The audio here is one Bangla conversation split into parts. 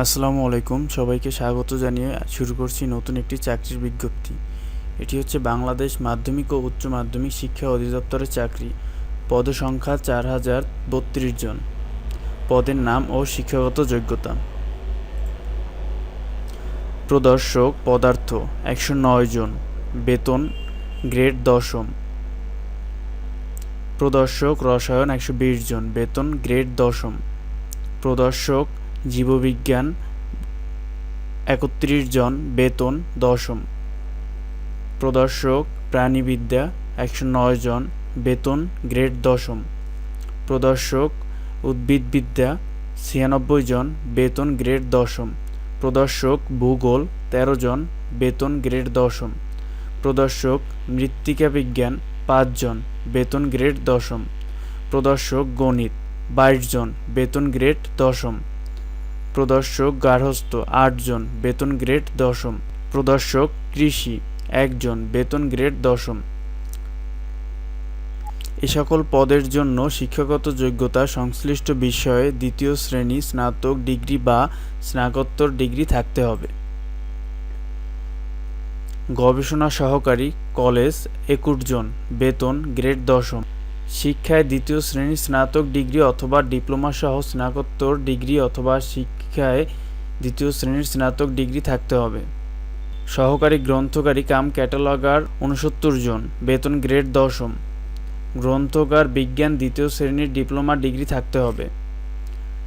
আসসালামু আলাইকুম, সবাইকে স্বাগত জানিয়ে শুরু করছি নতুন একটি চাকরির বিজ্ঞপ্তি। এটি হচ্ছে বাংলাদেশ মাধ্যমিক ও উচ্চ মাধ্যমিক শিক্ষা অধিদপ্তরের চাকরি। পদসংখ্যা 4032 জন। পদের নাম ও শিক্ষাগত যোগ্যতা। প্রদর্শক পদার্থ 109 জন। বেতন গ্রেড 10ম। প্রদর্শক রসায়ন 120 জন। বেতন গ্রেড 10ম। প্রদর্শক জীববিজ্ঞান 31 জন। বেতন 10ম। প্রদর্শক প্রাণীবিদ্যা 109 জন। বেতন গ্রেড 10ম। প্রদর্শক উদ্ভিদবিদ্যা 96 জন। বেতন গ্রেড 10ম। প্রদর্শক ভূগোল 13 জন। বেতন গ্রেড 10ম। প্রদর্শক মৃত্তিকা বিজ্ঞান 5 জন। বেতন গ্রেড 10ম। প্রদর্শক গণিত 22 জন। বেতন গ্রেড 10ম। প্রদর্শক গার্হস্থ্য 8 জন। বেতন গ্রেড 10ম। প্রদর্শক কৃষি 1 জন। বেতন গ্রেড 10ম। এ সকল পদের জন্য শিক্ষাগত যোগ্যতা সংশ্লিষ্ট বিষয়ে দ্বিতীয় শ্রেণী স্নাতক ডিগ্রি বা স্নাতকোত্তর ডিগ্রি থাকতে হবে। গবেষণা সহকারী কলেজ 21 জন। বেতন গ্রেড 10ম। শিক্ষায় দ্বিতীয় শ্রেণী স্নাতক ডিগ্রি অথবা ডিপ্লোমা সহ স্নাতকোত্তর ডিগ্রি অথবা শিক্ষায় দ্বিতীয় শ্রেণীর স্নাতক ডিগ্রি থাকতে হবে। সহকারী গ্রন্থকারী কাম ক্যাটালগার 69 জন। বেতন গ্রেড 10ম। গ্রন্থকার বিজ্ঞান দ্বিতীয় শ্রেণীর ডিপ্লোমা ডিগ্রি থাকতে হবে।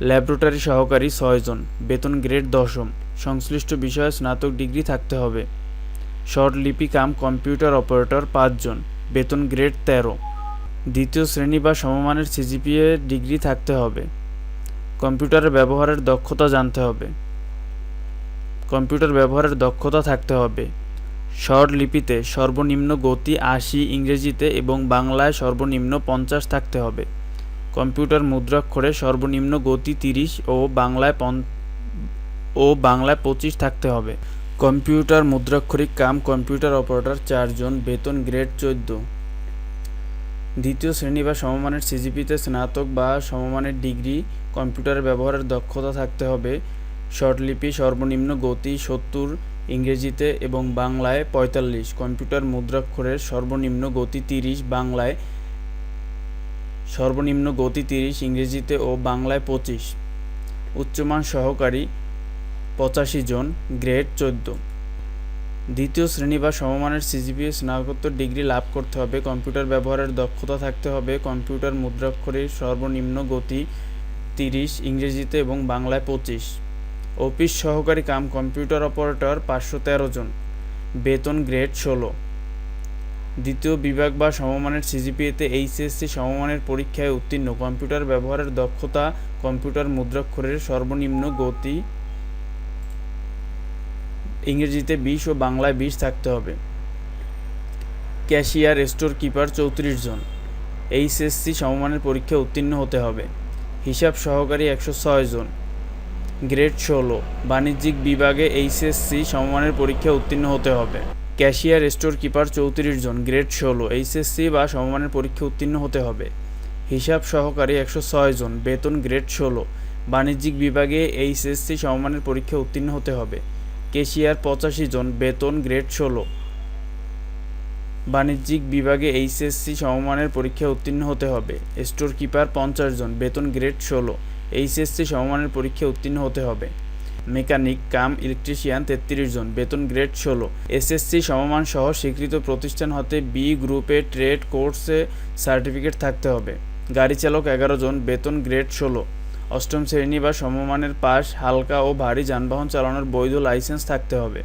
ল্যাবরেটরি সহকারী 6 জন। বেতন গ্রেড 10ম। সংশ্লিষ্ট বিষয়ে স্নাতক ডিগ্রি থাকতে হবে। শর্টলিপি কাম কম্পিউটার অপারেটর 5 জন। বেতন গ্রেড 13। দ্বিতীয় শ্রেণী বা সমমানের সিজিপিএ ডিগ্রি থাকতে হবে। কম্পিউটারের ব্যবহারের দক্ষতা জানতে হবে। কম্পিউটার ব্যবহারের দক্ষতা থাকতে হবে। শর্টলিপিতে সর্বনিম্ন গতি 80, ইংরেজিতে এবং বাংলায় সর্বনিম্ন 50 থাকতে হবে। কম্পিউটার মুদ্রাক্ষরে সর্বনিম্ন গতি 30 ও বাংলায় 25 থাকতে হবে। কম্পিউটার মুদ্রাক্ষরিক কাম কম্পিউটার অপারেটর 4 জন। বেতন গ্রেড 14। দ্বিতীয় শ্রেণী বা সমমানের সিজিপিতে স্নাতক বা সমমানের ডিগ্রি। কম্পিউটার ব্যবহারের দক্ষতা থাকতে হবে। শর্টলিপি সর্বনিম্ন গতি 70, ইংরেজিতে এবং বাংলায় 45। কম্পিউটার মুদ্রাক্ষরের সর্বনিম্ন গতি 30, বাংলায় সর্বনিম্ন গতি 30, ইংরেজিতে ও বাংলায় 25। উচ্চমান সহকারী 85 জন। গ্রেড 14। দ্বিতীয় শ্রেণী বা সমমানের সিজিপিএ স্নাতকোত্তর ডিগ্রি লাভ করতে হবে। কম্পিউটার ব্যবহারের দক্ষতা থাকতে হবে। কম্পিউটার মুদ্রাক্ষরের সর্বনিম্ন গতি 30, ইংরেজিতে এবং বাংলায় 25। অফিস সহকারী কাম কম্পিউটার অপারেটর 513 জন। বেতন গ্রেড 16। দ্বিতীয় বিভাগ বা সমমানের সিজিপিএতে এইচএসসি সমমানের পরীক্ষায় উত্তীর্ণ। কম্পিউটার ব্যবহারের দক্ষতা কম্পিউটার মুদ্রাক্ষরের সর্বনিম্ন গতি ইংরেজিতে 20 ও বাংলায় 20 থাকতে হবে। ক্যাশিয়ার স্টোর কিপার 34 জন। এইচএসসি সমমানের পরীক্ষায় উত্তীর্ণ হতে হবে। হিসাব সহকারী 106 জন। গ্রেড 16। বাণিজ্যিক বিভাগে এইচএসসি সমমানের পরীক্ষায় উত্তীর্ণ হতে হবে। ক্যাশিয়ার স্টোর কিপার 34 জন। গ্রেড 16। এইচএসসি বা সমমানের পরীক্ষা উত্তীর্ণ হতে হবে। হিসাব সহকারী 106 জন। বেতন গ্রেড 16। বাণিজ্যিক বিভাগে এইচএসসি সমমানের পরীক্ষা উত্তীর্ণ হতে হবে। ক্যাশিয়ার 85 জন। বেতন গ্রেড 16। বাণিজ্যিক বিভাগে এইচএসসি সমমানের পরীক্ষায় উত্তীর্ণ হতে হবে। স্টোর কিপার 50 জন। বেতন গ্রেড 16। এইচএসসি সমমানের পরীক্ষায় উত্তীর্ণ হতে হবে। মেকানিক কাম ইলেকট্রিশিয়ান 33 জন। বেতন গ্রেড 16। এসএসসি সমমান সহ স্বীকৃত প্রতিষ্ঠান হতে বি গ্রুপে ট্রেড কোর্সে সার্টিফিকেট থাকতে হবে। গাড়ি চালক 11 জন। বেতন গ্রেড 16। অষ্টম শ্রেণী বা সমমানের পাস, হালকা ও ভারী যানবাহন চালানোর বৈধ লাইসেন্স থাকতে হবে।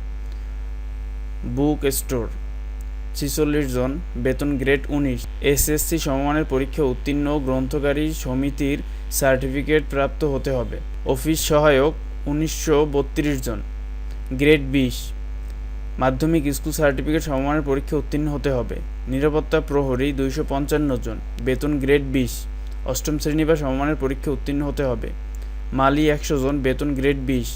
বুক স্টোর 46 জন। বেতন গ্রেড 19। এসএসসি সমমানের পরীক্ষা উত্তীর্ণ গ্রন্থকারী সমিতির সার্টিফিকেট প্রাপ্ত হতে হবে। অফিস সহায়ক 1932 জন। গ্রেড 20। মাধ্যমিক স্কুল সার্টিফিকেট সমমানের পরীক্ষা উত্তীর্ণ হতে হবে। নিরাপত্তা প্রহরী 255 জন। বেতন গ্রেড 20। অষ্টম শ্রেণী বা সমমানের পরীক্ষা উত্তীর্ণ হতে হবে। মালি 100 জন। বেতন গ্রেড 20।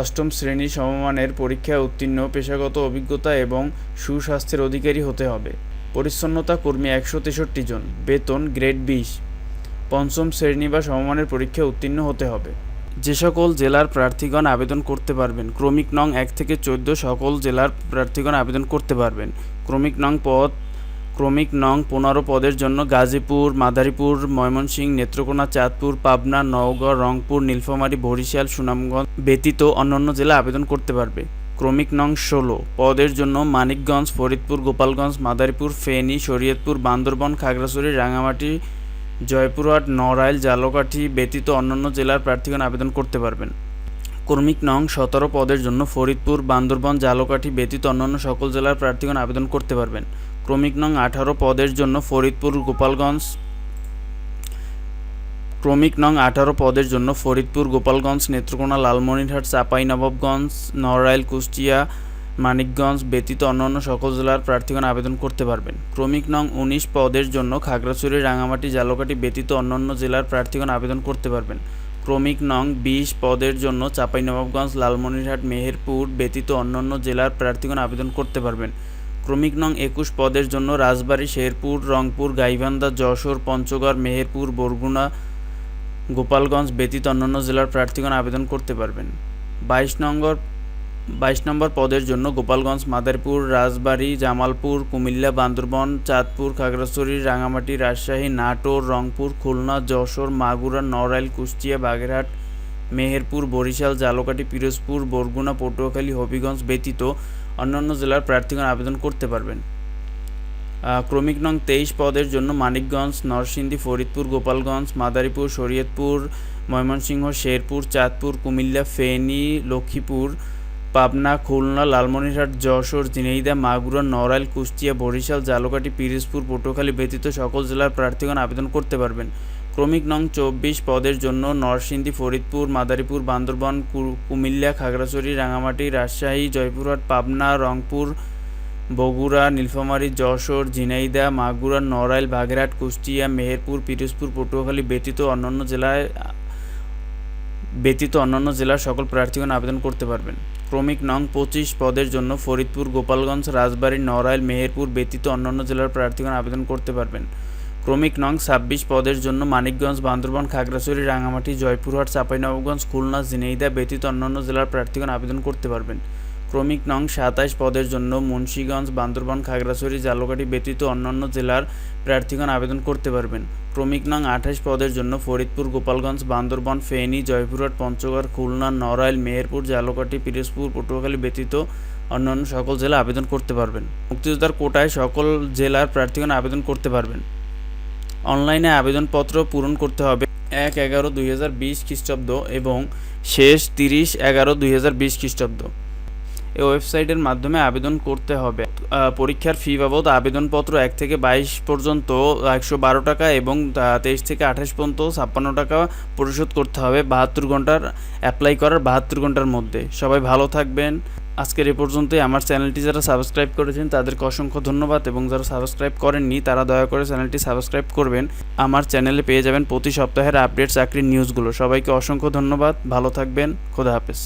অষ্টম শ্রেণী সমমানের পরীক্ষায় উত্তীর্ণ, পেশাগত অভিজ্ঞতা এবং সুস্বাস্থ্যের অধিকারী হতে হবে। পরিচ্ছন্নতা কর্মী 163 জন। বেতন গ্রেড 20। পঞ্চম শ্রেণী বা সমমানের পরীক্ষায় উত্তীর্ণ হতে হবে। যে সকল জেলার প্রার্থীগণ আবেদন করতে পারবেন। ক্রমিক নং 1 থেকে 14 সকল জেলার প্রার্থীগণ আবেদন করতে পারবেন। ক্রমিক নং 15 পদের জন্য গাজীপুর, মাদারীপুর, ময়মনসিংহ, নেত্রকোনা, চাঁদপুর, পাবনা, নওগাঁ, রংপুর, নীলফামারী, বরিশাল, সুনামগঞ্জ ব্যতীত অন্যান্য জেলা আবেদন করতে পারবে। ক্রমিক নং 16 পদের জন্য মানিকগঞ্জ, ফরিদপুর, গোপালগঞ্জ, মাদারীপুর, ফেনী, শরীয়তপুর, বান্দরবান, খাগড়াছড়ি, রাঙামাটি, জয়পুরহাট, নড়াইল, ঝালকাঠি ব্যতীত অন্যান্য জেলার প্রার্থীগণ আবেদন করতে পারবেন। ক্রমিক নং 17 পদের জন্য ফরিদপুর, বান্দরবান, ঝালকাঠি ব্যতীত অন্যান্য সকল জেলার প্রার্থীগণ আবেদন করতে পারবেন। ক্রমিক নং 18 পদের জন্য ফরিদপুর, গোপালগঞ্জ, নেত্রকোনা, লালমনিরহাট, চাঁপাইনবাবগঞ্জ, নড়াইল, কুষ্টিয়া, মানিকগঞ্জ ব্যতীত অন্যান্য সকল জেলার প্রার্থীগণ আবেদন করতে পারবেন। ক্রমিক নং 19 পদের জন্য খাগড়াছড়ি, রাঙামাটি, ঝালকাঠি ব্যতীত অন্যান্য জেলার প্রার্থীগণ আবেদন করতে পারবেন। ক্রমিক নং 20 পদের জন্য চাঁপাইনবাবগঞ্জ, লালমনিরহাট, মেহেরপুর ব্যতীত অন্যান্য জেলার প্রার্থীগণ আবেদন করতে পারবেন। ক্রমিক নং 21 পদের জন্য রাজবাড়ী, শেরপুর, রংপুর, গাইবান্ধা, যশোর, পঞ্চগড়, মেহেরপুর, বরগুনা, গোপালগঞ্জ ব্যতীত অন্যান্য জেলার প্রার্থীগণ আবেদন করতে পারবেন। 22 নম্বর পদের জন্য গোপালগঞ্জ, মাদারীপুর, রাজবাড়ী, জামালপুর, কুমিল্লা, বান্দরবান, চাঁদপুর, খাগড়াছড়ি, রাঙামাটি, রাজশাহী, নাটোর, রংপুর, খুলনা, যশোর, মাগুরা, নড়াইল, কুষ্টিয়া, বাগেরহাট, মেহেরপুর, বরিশাল, ঝালকাঠি, পিরোজপুর, বরগুনা, পটুয়াখালী, হবিগঞ্জ ব্যতীত অন্যান্য জেলার প্রার্থীগণ আবেদন করতে পারবেন। ক্রমিক নং 23 পদের জন্য মানিকগঞ্জ, নরসিংদী, ফরিদপুর, গোপালগঞ্জ, মাদারীপুর, শরীয়তপুর, ময়মনসিংহ, শেরপুর, চাঁদপুর, কুমিল্লা, ফেনী, লক্ষ্মীপুর, পাবনা, খুলনা, লালমনিরহাট, যশোর, ঝিনাইদহ, মাগুরা, নড়াইল, কুষ্টিয়া, বরিশাল, ঝালকাঠি, পিরোজপুর, পটুয়াখালী ব্যতীত সকল জেলার প্রার্থীগণ আবেদন করতে পারবেন। ক্রমিক নং 24 পদের জন্য নরসিংদী, ফরিদপুর, মাদারীপুর, বান্দরবান, কুমিল্লা, খাগড়াছড়ি, রাঙামাটি, রাজশাহী, জয়পুরহাট, পাবনা, রংপুর, বগুড়া, নীলফামারী, যশোর, ঝিনাইদহ, মাগুরা, নড়াইল, বাগেরহাট, কুষ্টিয়া, মেহেরপুর, পিরোজপুর, পটুয়াখালী ব্যতীত অন্যান্য জেলার সকল প্রার্থীগণ আবেদন করতে পারবেন। ক্রমিক নং 25 পদের জন্য ফরিদপুর, গোপালগঞ্জ, রাজবাড়ী, নড়াইল, মেহেরপুর ব্যতীত অন্যান্য জেলার প্রার্থীগণ আবেদন করতে পারবেন। ক্রমিক নং 26 পদের জন্য মানিকগঞ্জ, বান্দরবান, খাগড়াছড়ি, রাঙামাটি, জয়পুরহাট, চাঁপাইনবাবগঞ্জ, খুলনা, ঝিনাইদহ ব্যতীত অন্যান্য জেলার প্রার্থীগণ আবেদন করতে পারবেন। ক্রমিক নং 27 পদের জন্য মুন্সিগঞ্জ, বান্দরবান, খাগড়াছড়ি, ঝালকাঠি ব্যতীত অন্যান্য জেলার প্রার্থীগণ আবেদন করতে পারবেন। ক্রমিক নং 28 পদের জন্য ফরিদপুর, গোপালগঞ্জ, বান্দরবান, ফেনী, জয়পুরহাট, পঞ্চগড়, খুলনা, নড়াইল, মেহেরপুর, ঝালকাঠি, পিরোজপুর, পটুয়াখালী ব্যতীত অন্যান্য সকল জেলা আবেদন করতে পারবেন। মুক্তিযোদ্ধার কোটায় সকল জেলার প্রার্থীগণ আবেদন করতে পারবেন। অনলাইনে আবেদনপত্র পূরণ করতে হবে 1/11/2020 খ্রিস্টাব্দ এবং শেষ 30/11/2020 খ্রিস্টাব্দ। এই ওয়েবসাইটের মাধ্যমে আবেদন করতে হবে। পরীক্ষার ফি বাবদ আবেদনপত্র 1 থেকে 22 পর্যন্ত 112 টাকা এবং 23 থেকে 28 পর্যন্ত 56 টাকা পরিশোধ করতে হবে 72 ঘন্টার অ্যাপ্লাই করার 72 ঘন্টার মধ্যে। সবাই ভালো থাকবেন। আজকের এ পর্যন্তই। আমার চ্যানেলটি যারা সাবস্ক্রাইব করেছেন তাদেরকে অসংখ্য ধন্যবাদ এবং যারা সাবস্ক্রাইব করেননি তারা দয়া করে চ্যানেলটি সাবস্ক্রাইব করবেন। আমার চ্যানেলে পেয়ে যাবেন প্রতি সপ্তাহের আপডেট চাকরির নিউজগুলো। সবাইকে অসংখ্য ধন্যবাদ। ভালো থাকবেন। খোদা হাফেজ।